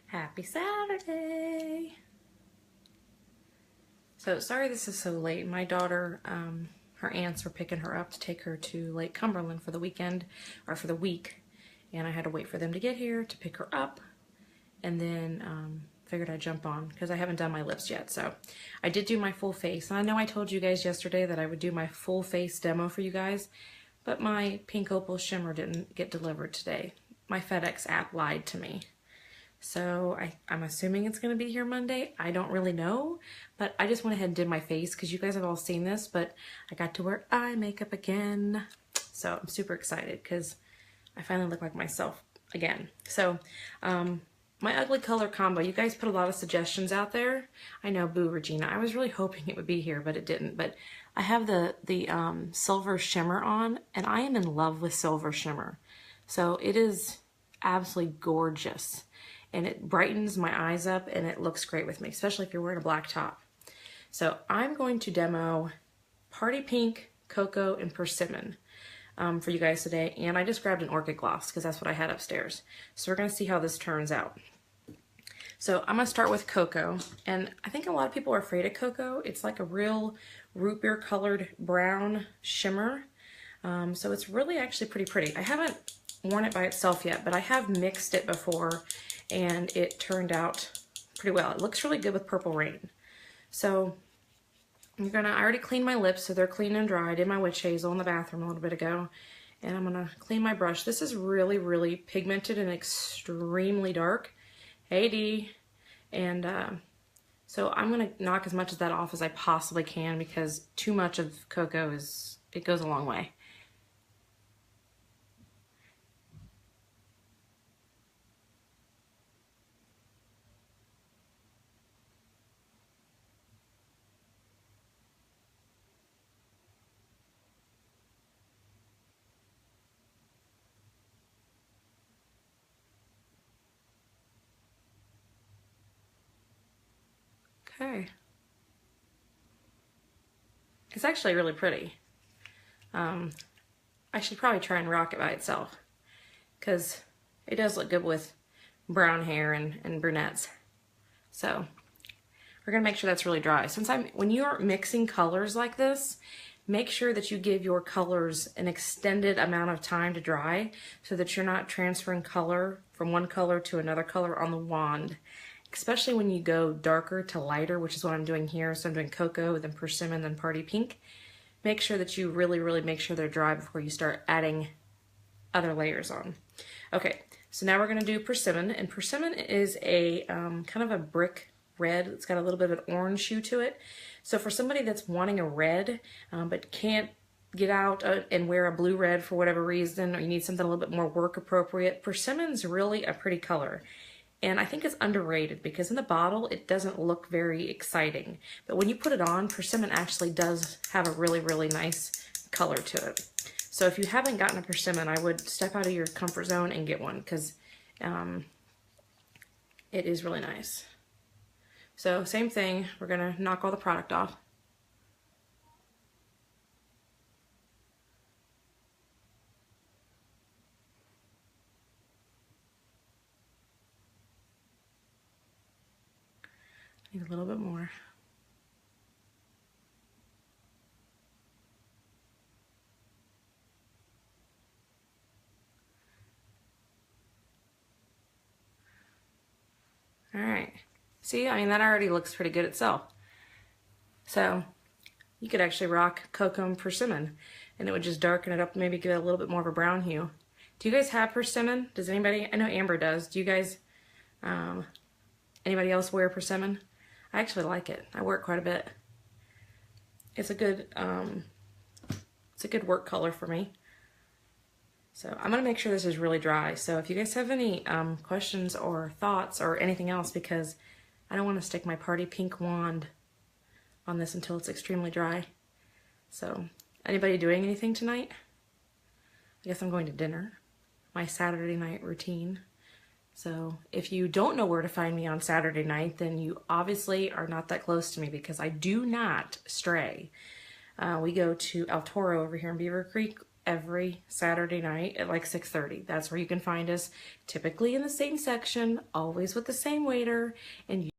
Happy Saturday! So sorry this is so late. My daughter, her aunts were picking her up to take her to Lake Cumberland for the weekend, or for the week. And I had to wait for them to get here to pick her up. And then figured I'd jump on because I haven't done my lips yet. So I did do my full face. And I know I told you guys yesterday that I would do my full face demo for you guys, but my pink opal shimmer didn't get delivered today. My FedEx app lied to me. So I'm assuming it's going to be here Monday. I don't really know, but I just went ahead and did my face because you guys have all seen this, but I got to wear eye makeup again. So I'm super excited because I finally look like myself again. So my ugly color combo, you guys put a lot of suggestions out there. I know, boo Regina. I was really hoping it would be here, but it didn't. But I have the silver shimmer on, and I am in love with silver shimmer. So it is absolutely gorgeous. And it brightens my eyes up and it looks great with me, especially if you're wearing a black top. So I'm going to demo Party Pink, Cocoa, and Persimmon for you guys today. And I just grabbed an orchid gloss because that's what I had upstairs. So we're going to see how this turns out. So I'm going to start with Cocoa. And I think a lot of people are afraid of Cocoa. It's like a real root beer colored brown shimmer. So it's really actually pretty pretty. I haven't worn it by itself yet, but I have mixed it before and it turned out pretty well. It looks really good with Purple Rain. So I already cleaned my lips, so they're clean and dry. I did my witch hazel in the bathroom a little bit ago, and I'm gonna clean my brush. This is really, really pigmented and extremely dark. Hey Dee. And so I'm gonna knock as much of that off as I possibly can because too much of Cocoa it goes a long way. Okay. It's actually really pretty. I should probably try and rock it by itself because it does look good with brown hair and brunettes. So we're gonna make sure that's really dry. When you're mixing colors like this, make sure that you give your colors an extended amount of time to dry so that you're not transferring color from one color to another color on the wand. Especially when you go darker to lighter, which is what I'm doing here. So I'm doing Cocoa, then Persimmon, then Party Pink. Make sure that you really, really make sure they're dry before you start adding other layers on. Okay, so now we're gonna do Persimmon, and Persimmon is a kind of a brick red. It's got a little bit of an orange hue to it. So for somebody that's wanting a red, but can't get out and wear a blue red for whatever reason, or you need something a little bit more work appropriate, Persimmon's really a pretty color. And I think it's underrated because in the bottle, it doesn't look very exciting. But when you put it on, Persimmon actually does have a really, really nice color to it. So if you haven't gotten a Persimmon, I would step out of your comfort zone and get one because it is really nice. So same thing, we're gonna knock all the product off. Need a little bit more. All right. See, I mean, that already looks pretty good itself. So you could actually rock Cocoa and Persimmon and it would just darken it up, maybe give it a little bit more of a brown hue. Do you guys have Persimmon? Does anybody? I know Amber does. Do you guys, anybody else wear Persimmon? I actually like it. I wear it quite a bit. It's a good work color for me. So I'm gonna make sure this is really dry. So if you guys have any questions or thoughts or anything else, because I don't want to stick my Party Pink wand on this until it's extremely dry. So anybody doing anything tonight? I guess I'm going to dinner. My Saturday night routine. So if you don't know where to find me on Saturday night, then you obviously are not that close to me because I do not stray. We go to El Toro over here in Beaver Creek every Saturday night at like 6:30. That's where you can find us, typically in the same section, always with the same waiter, and